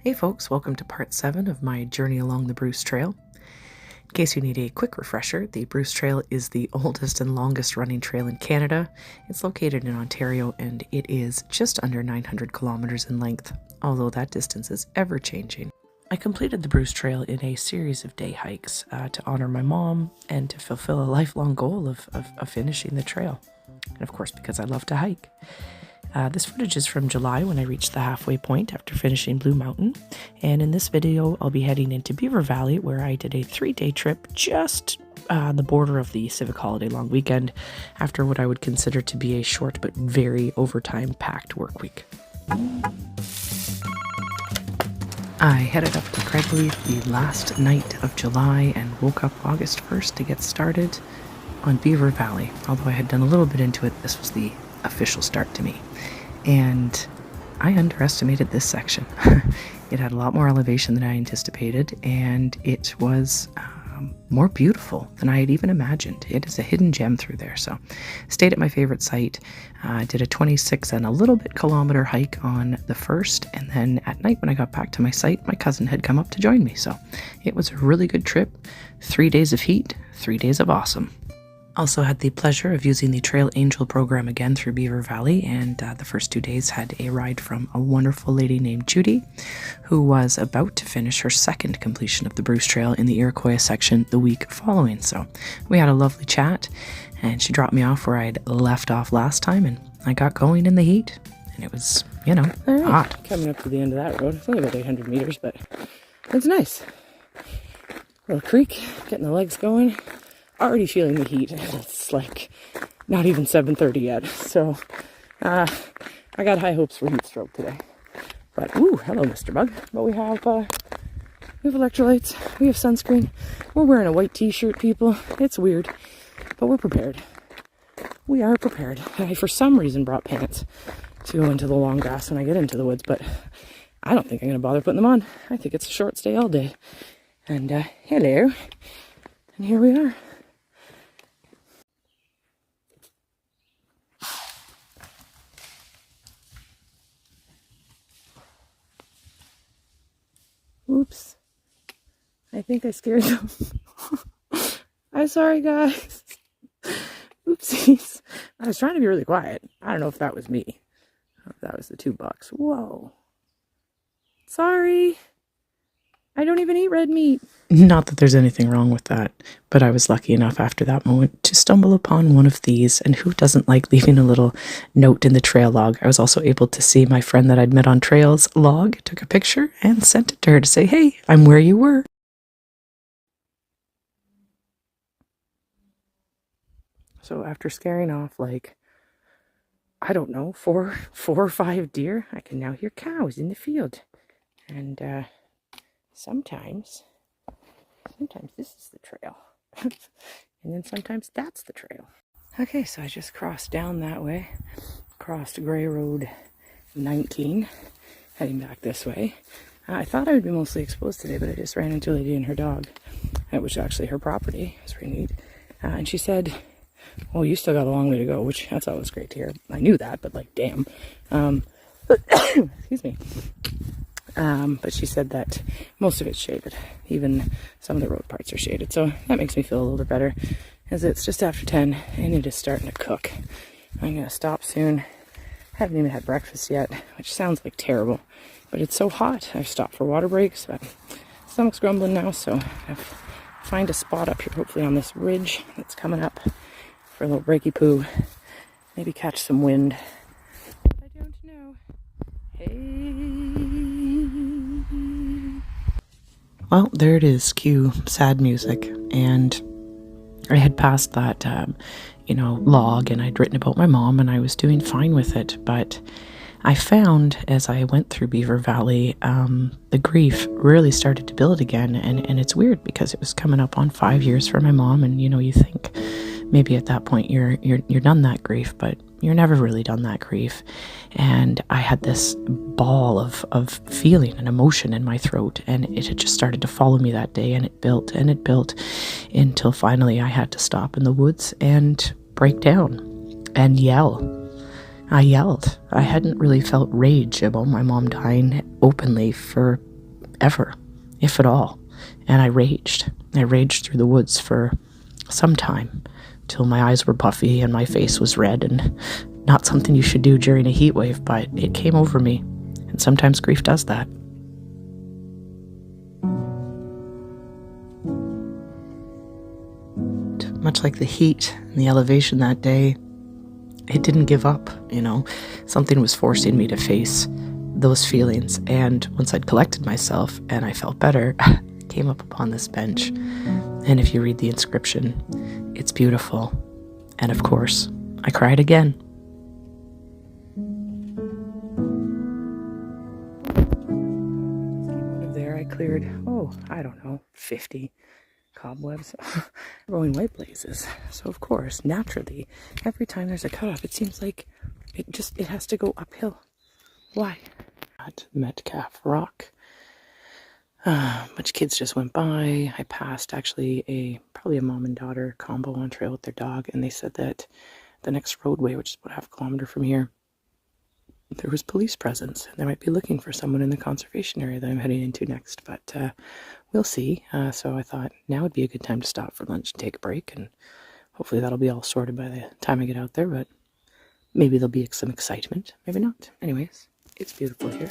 Hey folks, welcome to part 7 of my journey along the Bruce Trail. In case you need a quick refresher, the Bruce Trail is the oldest and longest running trail in Canada. It's located in Ontario and it is just under 900 kilometers in length, although that distance is ever changing. I completed the Bruce Trail in a series of day hikes to honor my mom and to fulfill a lifelong goal of finishing the trail. And of course, because I love to hike. This footage is from July when I reached the halfway point after finishing Blue Mountain, and in this video I'll be heading into Beaver Valley where I did a 3-day trip just on the border of the civic holiday long weekend after what I would consider to be a short but very overtime packed work week. I headed up to Craigleith the last night of July and woke up August 1st to get started on Beaver Valley. Although I had done a little bit into it, this was the official start to me. And I underestimated this section. It had a lot more elevation than I anticipated, and it was more beautiful than I had even imagined. It is a hidden gem through there. So stayed at my favorite site, did a 26 and a little bit kilometer hike on the first, and then at night when I got back to my site, my cousin had come up to join me. So it was a really good trip. 3 days of heat, 3 days of awesome. Also had the pleasure of using the Trail Angel program again through Beaver Valley, and the first 2 days had a ride from a wonderful lady named Judy, who was about to finish her second completion of the Bruce Trail in the Iroquois section the week following. So we had a lovely chat, and she dropped me off where I'd left off last time, and I got going in the heat, and it was, hot. Coming up to the end of that road. It's only about 800 meters, but it's nice. Little creek, getting the legs going. Already feeling the heat. It's like not even 7:30 yet. So I got high hopes for heat stroke today. But hello, Mr. Bug. But we have electrolytes. We have sunscreen. We're wearing a white t-shirt, people. It's weird, but we're prepared. We are prepared. I, for some reason, brought pants to go into the long grass when I get into the woods, but I don't think I'm going to bother putting them on. I think it's a short stay all day. And hello. And here we are. Oops. I think I scared them. I'm sorry, guys. Oopsies. I was trying to be really quiet. I don't know if that was me. Or if that was the $2. Whoa. Sorry. I don't even eat red meat. Not that there's anything wrong with that, but I was lucky enough after that moment to stumble upon one of these, and who doesn't like leaving a little note in the trail log? I was also able to see my friend that I'd met on trails log, took a picture, and sent it to her to say, hey, I'm where you were. So after scaring off, I don't know, four or five deer, I can now hear cows in the field. And sometimes this is the trail. And then sometimes that's the trail. Okay, so I just crossed down that way, crossed Gray Road 19, heading back this way. I thought I would be mostly exposed today, but I just ran into a lady and her dog, which is actually her property. It's pretty neat. And she said, well, you still got a long way to go, which that's always great to hear. I knew that, but damn. Excuse me. But she said that most of it's shaded. Even some of the road parts are shaded. So that makes me feel a little bit better, as it's just after 10 and it is starting to cook. I'm going to stop soon. Haven't even had breakfast yet, which sounds like terrible, but it's so hot. I've stopped for water breaks, but stomach's grumbling now, so I've find a spot up here, hopefully on this ridge that's coming up, for a little breaky poo. Maybe catch some wind. I don't know. Hey. Well, there it is, cue sad music, and I had passed that, log, and I'd written about my mom, and I was doing fine with it, but I found as I went through Beaver Valley, the grief really started to build again, and it's weird because it was coming up on 5 years for my mom, and you think maybe at that point you're done that grief, but you're never really done that grief. And I had this ball of feeling and emotion in my throat, and it had just started to follow me that day, and it built until finally I had to stop in the woods and break down and yell. I yelled. I hadn't really felt rage about my mom dying openly for ever, if at all. And I raged. I raged through the woods for some time, till my eyes were puffy and my face was red, and not something you should do during a heat wave, but it came over me. And sometimes grief does that. Much like the heat and the elevation that day, it didn't give up, Something was forcing me to face those feelings. And once I'd collected myself and I felt better, I came up upon this bench. And if you read the inscription, it's beautiful. And of course, I cried again. There I cleared, I don't know, 50 cobwebs, growing white blazes. So of course, naturally, every time there's a cutoff, it seems like it has to go uphill. Why? At Metcalf Rock, a bunch of kids just went by. I passed actually probably a mom and daughter combo on trail with their dog, and they said that the next roadway, which is about half a kilometer from here, there was police presence. They might be looking for someone in the conservation area that I'm heading into next, but we'll see. So I thought now would be a good time to stop for lunch and take a break, and hopefully that'll be all sorted by the time I get out there, but maybe there'll be some excitement, maybe not. Anyways, it's beautiful here.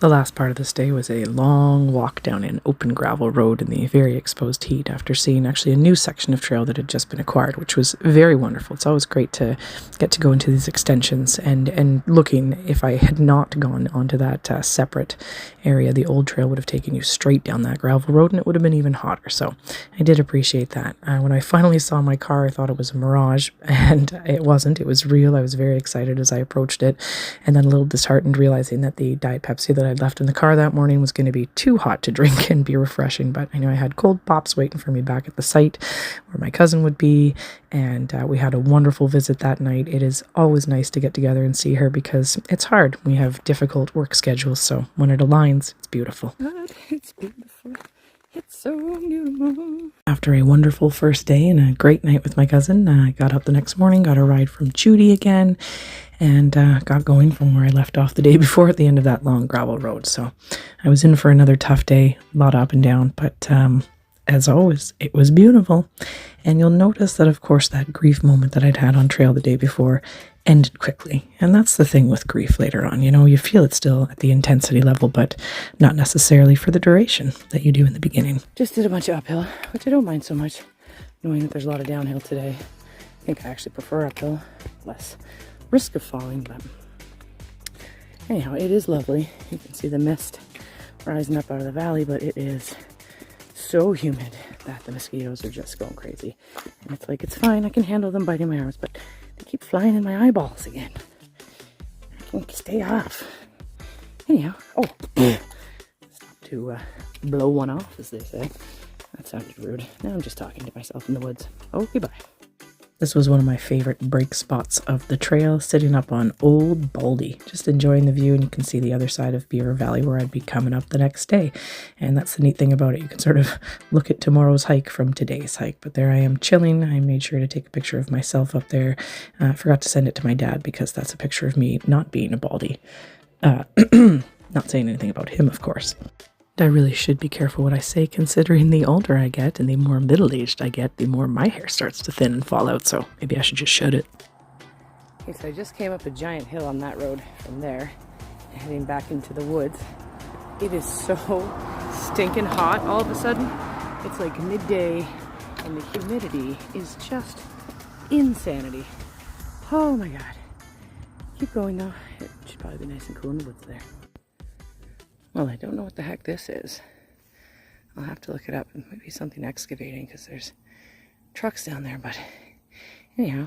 The last part of this day was a long walk down an open gravel road in the very exposed heat after seeing actually a new section of trail that had just been acquired, which was very wonderful. It's always great to get to go into these extensions and looking. If I had not gone onto that separate area, the old trail would have taken you straight down that gravel road and it would have been even hotter. So I did appreciate that. When I finally saw my car, I thought it was a mirage, and it wasn't. It was real. I was very excited as I approached it, and then a little disheartened realizing that the Diet Pepsi that I'd left in the car that morning was going to be too hot to drink and be refreshing. But I know I had cold pops waiting for me back at the site where my cousin would be, and we had a wonderful visit that night. It is always nice to get together and see her because it's hard. We have difficult work schedules, so when it aligns, it's beautiful. God, it's beautiful. It's so beautiful. After a wonderful first day and a great night with my cousin, I got up the next morning, got a ride from Judy again, and got going from where I left off the day before at the end of that long gravel road. So I was in for another tough day, a lot up and down, but as always, it was beautiful. And you'll notice that, of course, that grief moment that I'd had on trail the day before ended quickly. And that's the thing with grief later on. You know, you feel it still at the intensity level, but not necessarily for the duration that you do in the beginning. Just did a bunch of uphill, which I don't mind so much, knowing that there's a lot of downhill today. I think I actually prefer uphill, less risk of falling, but anyhow, it is lovely. You can see the mist rising up out of the valley, but it is so humid that the mosquitoes are just going crazy. And it's like, it's fine, I can handle them biting my arms, but they keep flying in my eyeballs again. I can stay off. Anyhow, stop to blow one off, as they say. That sounded rude. Now I'm just talking to myself in the woods. Okay, bye. This was one of my favorite break spots of the trail, sitting up on Old Baldy, just enjoying the view, and you can see the other side of Beaver Valley where I'd be coming up the next day. And that's the neat thing about it. You can sort of look at tomorrow's hike from today's hike. But there I am chilling. I made sure to take a picture of myself up there. I forgot to send it to my dad because that's a picture of me not being a Baldy. Not saying anything about him, of course. I really should be careful what I say, considering the older I get and the more middle-aged I get, the more my hair starts to thin and fall out, so maybe I should just shut it. Okay, so I just came up a giant hill on that road from there, heading back into the woods. It is so stinking hot all of a sudden. It's like midday and the humidity is just insanity. Oh my god. Keep going though. It should probably be nice and cool in the woods there. Well, I don't know what the heck this is. I'll have to look it up. It might be something excavating because there's trucks down there, but anyhow,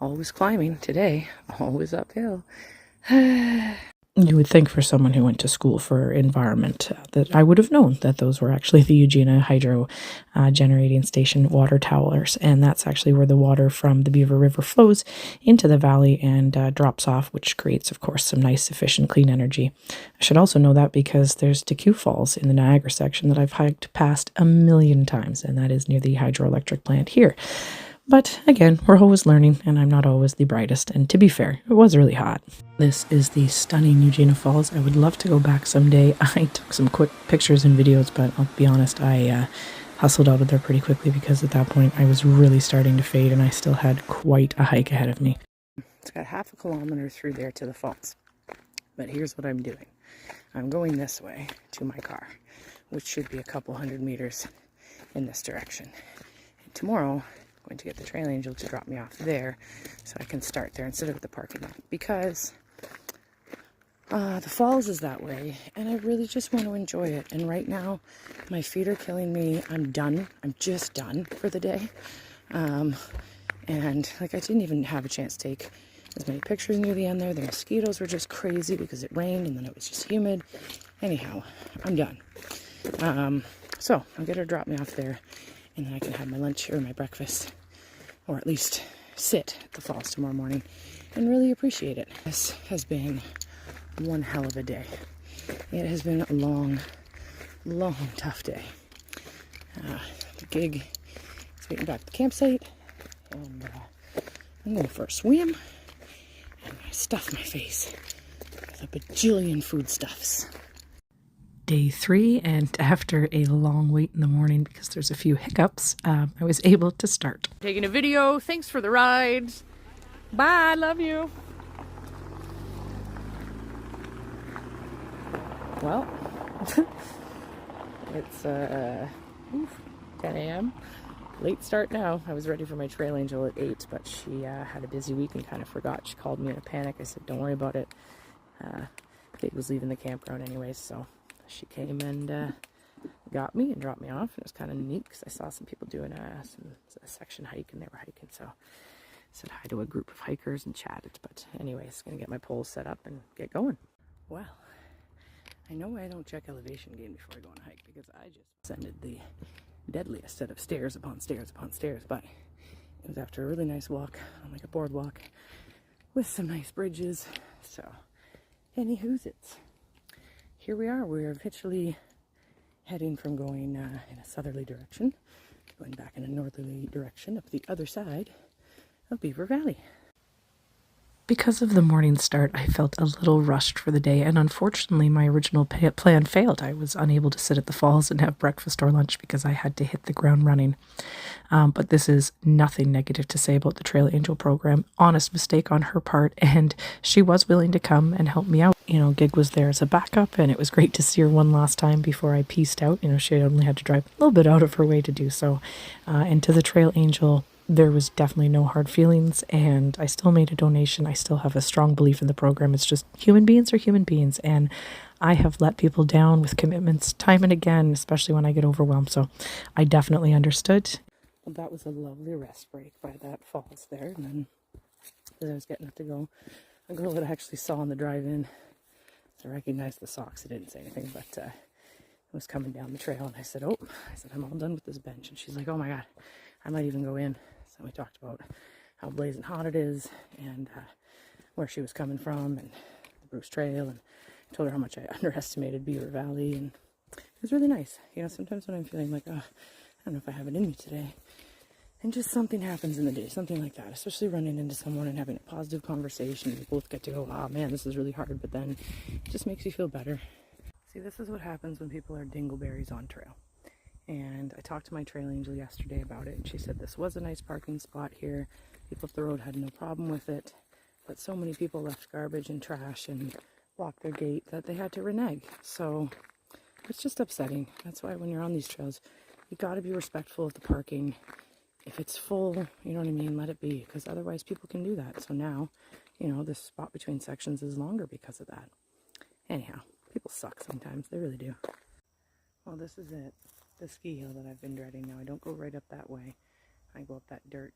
always climbing today, always uphill. You would think for someone who went to school for environment that I would have known that those were actually the Eugenia Hydro generating station water towers, and that's actually where the water from the Beaver River flows into the valley and drops off, which creates, of course, some nice, efficient, clean energy. I should also know that because there's DeQ Falls in the Niagara section that I've hiked past a million times, and that is near the hydroelectric plant here. But again, we're always learning, and I'm not always the brightest. And to be fair, it was really hot. This is the stunning Eugenia Falls. I would love to go back someday. I took some quick pictures and videos, but I'll be honest, I hustled out of there pretty quickly because at that point I was really starting to fade, and I still had quite a hike ahead of me. It's got half a kilometer through there to the falls. But here's what I'm doing. I'm going this way to my car, which should be a couple hundred meters in this direction. And tomorrow, going to get the trail angel to drop me off there so I can start there instead of at the parking lot, because the falls is that way and I really just want to enjoy it. And right now my feet are killing me. I'm done. I'm just done for the day. And like I didn't even have a chance to take as many pictures near the end there. The mosquitoes were just crazy because it rained and then it was just humid. Anyhow, I'm done. So I'm going to drop me off there, and then I can have my lunch or my breakfast, or at least sit at the falls tomorrow morning and really appreciate it. This has been one hell of a day. It has been a long, tough day. The gig is waiting back at the campsite, and I'm going for a swim, and I stuff my face with a bajillion foodstuffs. Day 3, and after a long wait in the morning because there's a few hiccups, I was able to start. Taking a video. Thanks for the ride. Bye. Love you. Well, it's 10 a.m. Late start now. I was ready for my trail angel at 8, but she had a busy week and kind of forgot. She called me in a panic. I said, don't worry about it. Kate was leaving the campground anyways, so she came and got me and dropped me off. And it was kind of neat because I saw some people doing a section hike, and they were hiking, so I said hi to a group of hikers and chatted. But anyways, gonna get my poles set up and get going. Well, I know I don't check elevation gain before I go on a hike because I just ascended the deadliest set of stairs upon stairs upon stairs, but it was after a really nice walk on like a boardwalk with some nice bridges. So anywho's it's here we are. We're officially heading from going in a southerly direction, going back in a northerly direction up the other side of Beaver Valley. Because of the morning start, I felt a little rushed for the day, and unfortunately my original plan failed. I was unable to sit at the falls and have breakfast or lunch because I had to hit the ground running. But this is nothing negative to say about the Trail Angel program. Honest mistake on her part, and she was willing to come and help me out. You know, Gig was there as a backup, and it was great to see her one last time before I peaced out. You know, she only had to drive a little bit out of her way to do so. And to the Trail Angel, there was definitely no hard feelings, and I still made a donation. I still have a strong belief in the program. It's just human beings are human beings, and I have let people down with commitments time and again, especially when I get overwhelmed. So I definitely understood. Well, that was a lovely rest break by that falls there. And then as I was getting up to go, a girl that I actually saw on the drive-in, so I recognized the socks. I didn't say anything, but was coming down the trail, and I said, I'm all done with this bench. And she's like, oh my God, I might even go in. So we talked about how blazing hot it is and where she was coming from and the Bruce Trail, and I told her how much I underestimated Beaver Valley, and it was really nice. You know, sometimes when I'm feeling like, I don't know if I have it in me today, and just something happens in the day, something like that, especially running into someone and having a positive conversation, we both get to go, oh man, this is really hard, but then it just makes you feel better. See, this is what happens when people are dingleberries on trail. And I talked to my trail angel yesterday about it, and she said this was a nice parking spot here. People up the road had no problem with it. but so many people left garbage and trash and blocked their gate that they had to renege. So it's just upsetting. That's why when you're on these trails, you got to be respectful of the parking. If it's full, you know what I mean, let it be, because otherwise people can do that. So now, you know, this spot between sections is longer because of that. Anyhow, people suck sometimes. They really do. Well, this is it. The ski hill that I've been dreading. Now, I don't go right up that way. I go up that dirt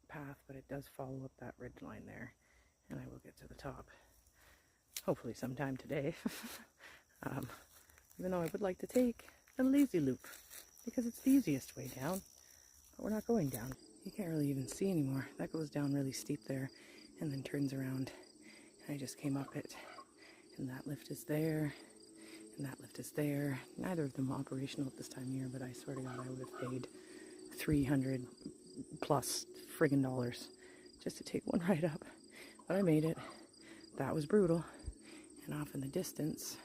path, but it does follow up that ridge line there. And I will get to the top. Hopefully sometime today. Even though I would like to take the lazy loop, because it's the easiest way down. But we're not going down. You can't really even see anymore. That goes down really steep there and then turns around. And I just came up it. And that lift is there. And that lift is there. Neither of them operational at this time of year, but I swear to God, I would have paid $300 plus friggin' dollars just to take one ride up. But I made it. That was brutal. And off in the distance,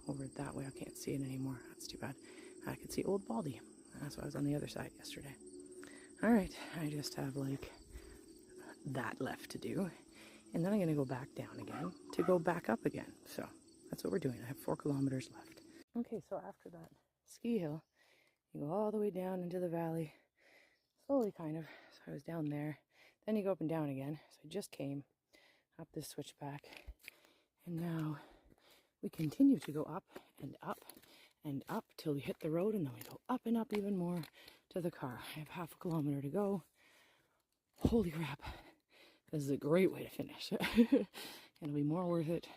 over that way, I can't see it anymore. That's too bad. I could see Old Baldy. That's why I was on the other side yesterday. Alright, I just have like that left to do. And then I'm going to go back down again to go back up again. So that's what we're doing. I have 4 kilometers left. Okay, so after that ski hill, you go all the way down into the valley. Slowly, kind of. So I was down there. Then you go up and down again. So I just came up this switchback. And now we continue to go up and up and up till we hit the road. And then we go up and up even more to the car. I have half a kilometer to go. Holy crap. This is a great way to finish. It'll be more worth it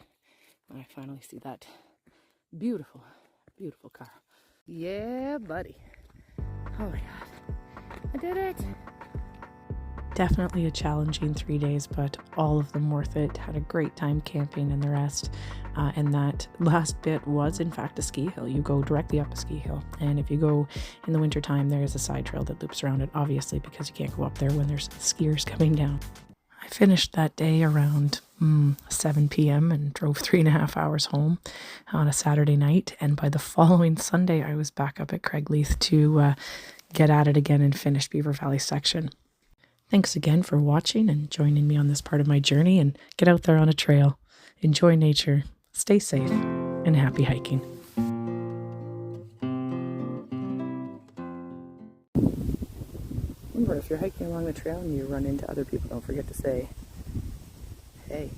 when I finally see that beautiful, beautiful car. Yeah, buddy. Oh my God. I did it. Definitely a challenging 3 days, but all of them worth it. Had a great time camping and the rest. And that last bit was, in fact, a ski hill. You go directly up a ski hill. And if you go in the wintertime, there is a side trail that loops around it, obviously, because you can't go up there when there's skiers coming down. I finished that day around 7 p.m. and drove 3.5 hours home on a Saturday night. And by the following Sunday, I was back up at Craigleith to get at it again and finish Beaver Valley section. Thanks again for watching and joining me on this part of my journey, and get out there on a trail. Enjoy nature, stay safe, and happy hiking. Remember, if you're hiking along the trail and you run into other people, don't forget to say, hey.